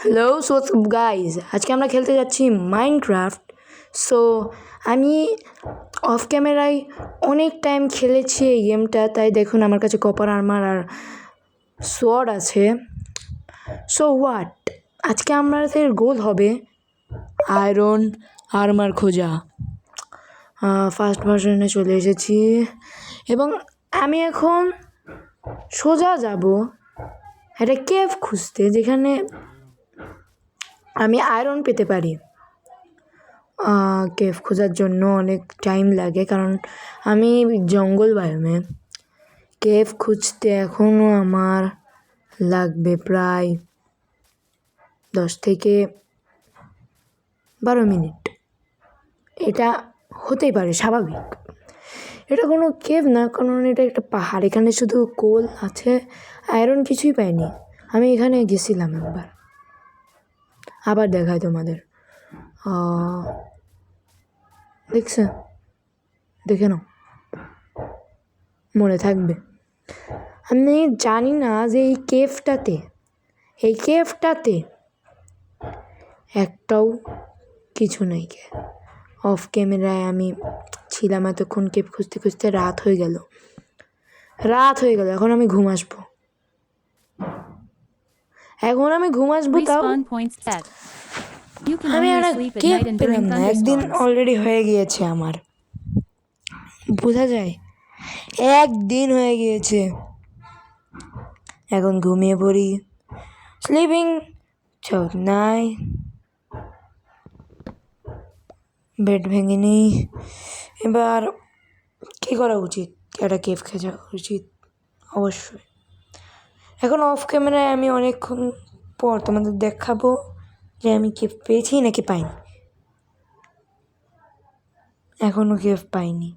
Hello so guys, আজকে আমরা খেলতে যাচ্ছি মাইনক্রাফট। সো আমি অফ ক্যামেরায় অনেক টাইম খেলেছি এই গেমটা, তাই দেখুন আমার কাছে কপার আর্মার আর সোয়ার্ড আছে। সো হোয়াট, আজকে আমাদের গোল হবে আয়রন আর্মার খোঁজা। ফার্স্ট ভার্সনে চলে এসেছি এবং আমি এখন সোজা যাব একটা কেভ খুঁজতে, যেখানে আমি আয়রন পেতে পারি। কেভ খোঁজার জন্য অনেক টাইম লাগে, কারণ আমি জঙ্গল বায়োমে। কেভ খুঁজতে এখনও আমার লাগবে প্রায় 10 থেকে 12 মিনিট। এটা হতেই পারে, স্বাভাবিক। এটা কোনো কেভ না, কারণ এটা একটা পাহাড়। এখানে শুধু কোল আছে, আয়রন কিছুই পাইনি। আমি এখানে গেছিলাম একবার, আবার দেখাই তোমাদের। দেখছে, দেখে নাও, মনে থাকবে। আমি জানি না যে এই কেভটাতে একটাও কিছু নেই। অফ ক্যামেরায় আমি ছিলাম এতক্ষণ কেভ খুঁজতে খুঁজতে, রাত হয়ে গেল। এখন আমি ঘুম আসবো। তাও আমি একটা কেভ পেলাম না। একদিন অলরেডি হয়ে গিয়েছে আমার, বোঝা যায়। একদিন হয়ে গিয়েছে, এখন ঘুমিয়ে পড়ি। স্লিপিং নাই, বেড ভেঙে নিই। এবার কী করা উচিত? একটা কেভ খোঁজা উচিত অবশ্যই। এখন অফ ক্যামেরায় আমি অনেকক্ষণ পর তোমাদের দেখাবো যে আমি কেভ পেয়েছি নাকি পাইনি। এখনও কেভ পাইনি।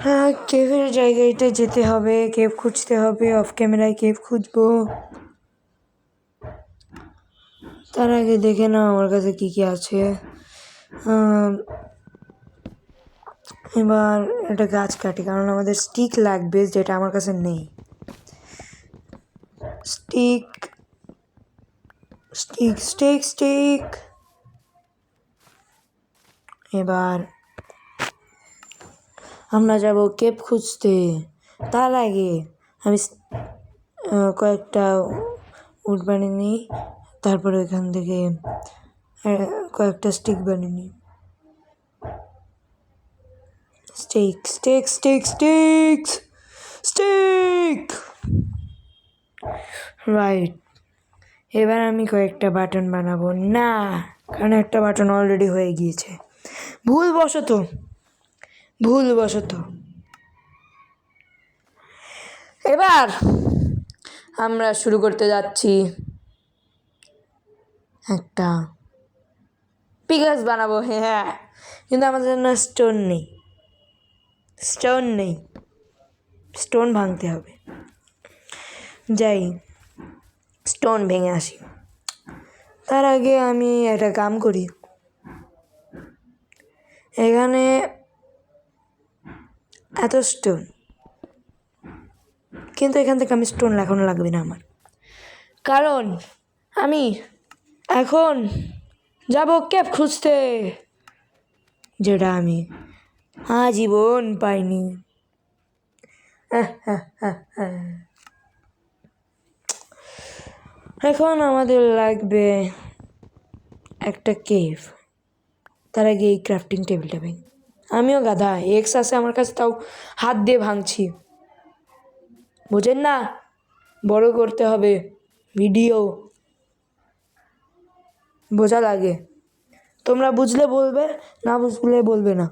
হ্যাঁ, কেভের জায়গাটায় যেতে হবে, কেভ খুঁজতে হবে। অফ ক্যামেরায় কেভ খুঁজবো। তার আগে দেখে নাও আমার কাছে কী কী আছে। এবার একটা গাছ কাটি, কারণ আমাদের স্টিক লাগবে, যেটা আমার কাছে নেই। স্টিক। এবার আমরা যাব কেভ খুঁজতে। তার আগে আমি কয়েকটা উড বানিয়ে নিই, তারপরে এখান থেকে কয়েকটা স্টিক বানিয়ে নিই। Stick right. এবার আমি কয়েকটা বাটন বানাবো না, কারণ একটা বাটন অলরেডি হয়ে গিয়েছে ভুলবশত। এবার আমরা শুরু করতে যাচ্ছি। একটা পিকাস বানাবো, হ্যাঁ, কিন্তু আমাদের জন্য স্টোন ভাঙতে হবে। যাই, স্টোন ভেঙে আসি। তার আগে আমি একটা কাম করি। এখানে এত স্টোন, কিন্তু এখান থেকে আমি স্টোন এখনো লাগবে না আমার, কারণ আমি এখন যাব কেভ খুঁজতে, যেটা আমি আজীবন পাইনি। এখন আমাদের লাগবে একটা কেভ। তার আগে এই ক্রাফটিং টেবিলটা ভেঙে, আমিও গাধা, এক্স আছে আমার কাছে, তাও হাত দিয়ে ভাঙছি। বোঝেন না, বড় করতে হবে ভিডিও, বোঝা লাগে। তোমরা বুঝলে বলবে, না বুঝলে বলবে না।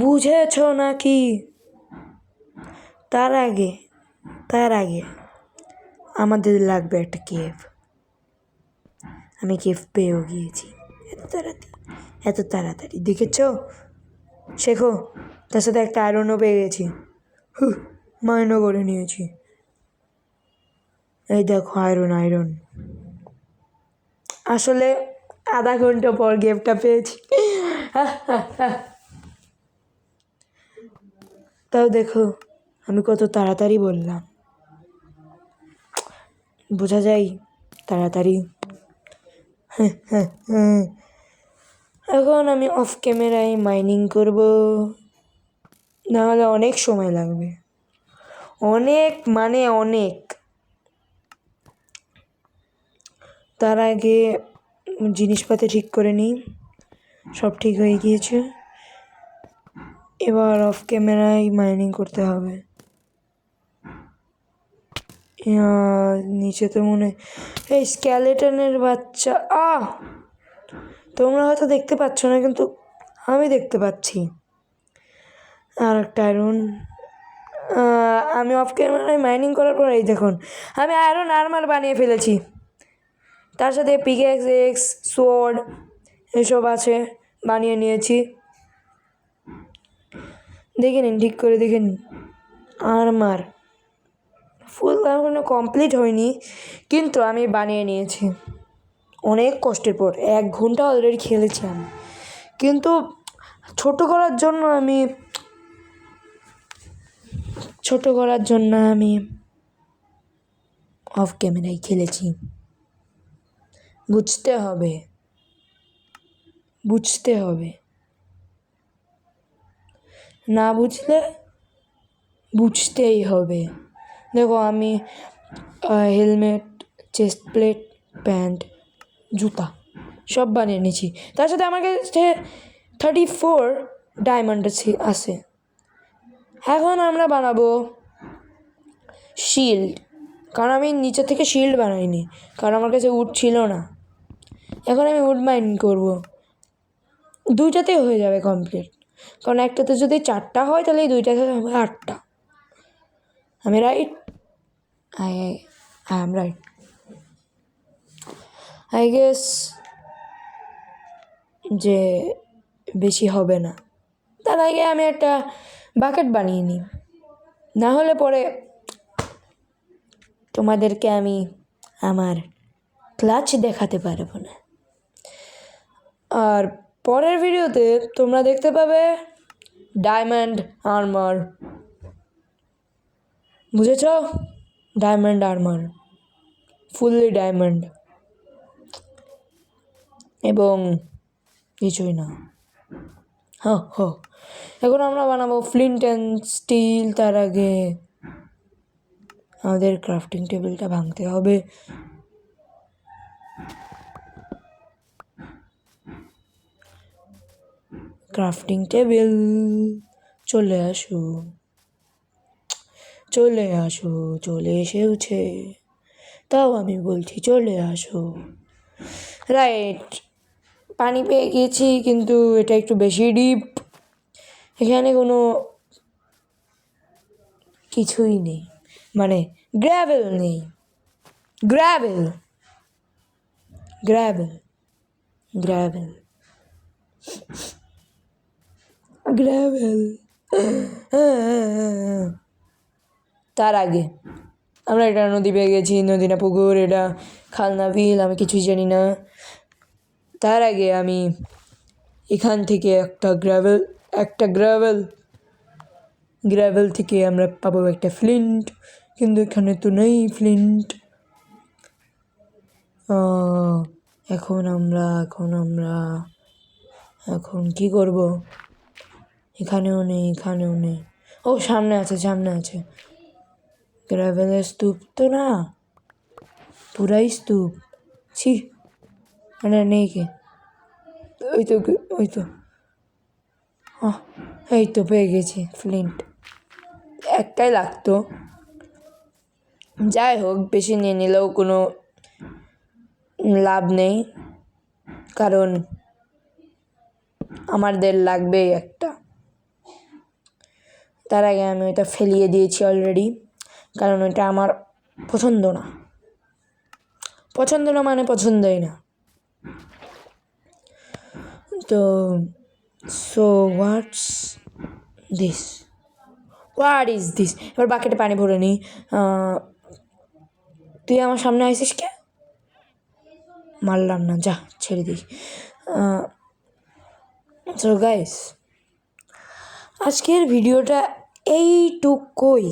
বুঝেছ নাকি? তার আগে আমাদের লাগবে একটা কেভ। আমি কেভ পেয়েও গিয়েছি এত তাড়াতাড়ি দেখেছ? শেখো। তার সাথে একটা আয়রনও পেয়ে গেছি, মাইনও করে নিয়েছি। এই দেখো আয়রন। আসলে আধা ঘন্টা পর গেমটা পেয়েছি। তাও দেখো আমি কত তাড়াতাড়ি বললাম, বোঝা যায় তাড়াতাড়ি। এখন আমি অফ ক্যামেরায় মাইনিং করব, নাহলে অনেক সময় লাগবে, অনেক মানে অনেক। তার আগে জিনিসপাতি ঠিক করে নিই। সব ঠিক হয়ে গিয়েছে, এবার অফ ক্যামেরায় মাইনিং করতে হবে। নিচে তো মনে এই স্কেলেটনের বাচ্চা তোমরা হয়তো দেখতে পাচ্ছ না, কিন্তু আমি দেখতে পাচ্ছি। আর একটা আয়রন। আমি অফ ক্যামেরায় মাইনিং করার পর এই দেখুন আমি আয়রন আর্মার বানিয়ে ফেলেছি। তার সাথে পিকেক্স, সোর্ড এসব আছে, বানিয়ে নিয়েছি। দেখে নিন, ঠিক করে দেখে নিন। আর্মার ফুল এখনো কমপ্লিট হয়নি, কিন্তু আমি বানিয়ে নিয়েছি অনেক কষ্টের পর। 1 ঘন্টা অলরেডি খেলেছি আমি, কিন্তু ছোট করার জন্য আমি অফ ক্যামেরায় খেলেছি। বুঝতে হবে, না বুঝলে বুঝতেই হবে। দেখো আমি হেলমেট, চেস্ট প্লেট, প্যান্ট, জুতা সব বানিয়ে নিয়েছি। তার সাথে আমার কাছে 34 ডায়মন্ড আছে। এখন আমরা বানাবো শিল্ড, কারণ আমি নিচে থেকে শিল্ড বানাইনি, কারণ আমার কাছে উড ছিল না। এখন আমি উড মাইন করব, 2টাতেই হয়ে যাবে কমপ্লিট, কারণ একটাতে যদি 4টা হয় তাহলে এই 2টাতে হবে 8টা। আমি right? I am right, I guess যে বেশি হবে না। তার আগে আমি একটা বাকেট বানিয়ে নিই, না হলে পরে তোমাদেরকে আমি আমার ক্লাচ দেখাতে পারবো না। আর পরের ভিডিওতে তোমরা দেখতে পাবে ডায়মন্ড আর্মার, বুঝেছ? ডায়মন্ড আর্মার, ফুললি ডায়মন্ড, এবং কিছুই না। এখন আমরা বানাবো ফ্লিন্ট অ্যান্ড স্টিল। তার আগে আমাদের ক্রাফটিং টেবিলটা ভাঙতে হবে। ক্রাফটিং টেবিল, চলে এসেছে। তাও আমি বলছি চলে আসো। রাইট, পানি পেয়ে গিয়েছি, কিন্তু এটা একটু বেশি ডিপ। এখানে কোনো কিছুই নেই, মানে গ্র্যাভেল নেই। গ্র্যাভেল তার আগে আমরা এটা নদী পেয়ে গেছি, নদী না পুকুর, এটা খাল না বিল, আমি কিছুই জানি না। তার আগে আমি এখান থেকে একটা গ্র্যাভেল থেকে আমরা পাবো একটা ফ্লিন্ট, কিন্তু এখানে তো নেই ফ্লিন্ট। এখন কি করব? এখানেও নেই। ও সামনে আছে গ্র্যাভেলের স্তূপ তো না, পুরাই স্তূপ। ছি, মানে নেই কে? ওই তো এই তো পেয়ে গেছি ফ্লিন্ট। একটাই লাগতো, যাই হোক বেশি নিয়ে নিলেও কোনো লাভ নেই, কারণ আমাদের লাগবেই একটা। তার আগে আমি ওইটা ফেলিয়ে দিয়েছি অলরেডি, কারণ ওইটা আমার পছন্দ না মানে পছন্দই না। তো হোয়াট ইজ দিস? এবার বাকেটে পানি ভরে নিই। তুই আমার সামনে আইসিস কে? মারলাম না, যা ছেড়ে দিই। সো গাইস, আজকের ভিডিওটা এইটুকুই।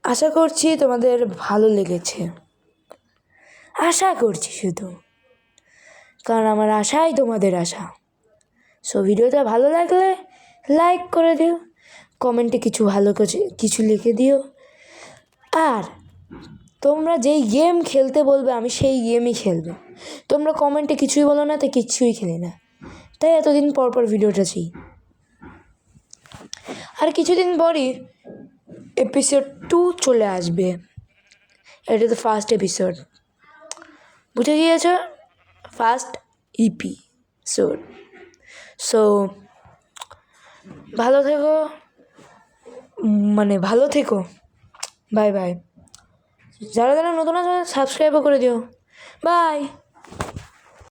আশা করছি তোমাদের ভালো লেগেছে, আশা করছি শুধু, কারণ আমার আশাই তোমাদের আশা। সো ভিডিওটা ভালো লাগলে লাইক করে দিও, কমেন্টে কিছু ভালো কিছু লিখে দিও, আর তোমরা যেই গেম খেলতে বলবে আমি সেই গেমই খেলবো। তোমরা কমেন্টে কিছুই বলো না, তাই কিচ্ছুই খেলি না, তাই এতদিন পর পর ভিডিওটা চাই। আর কিছুদিন পরই এপিসোড 2 চলে আসবে। এটা তো ফার্স্ট এপিসোড, বুঝে গিয়েছ? First episode. সো ভালো থেকো, ভালো থেকো। Bye bye. যারা যারা নতুন আছে সাবস্ক্রাইবও করে দিও। বাই।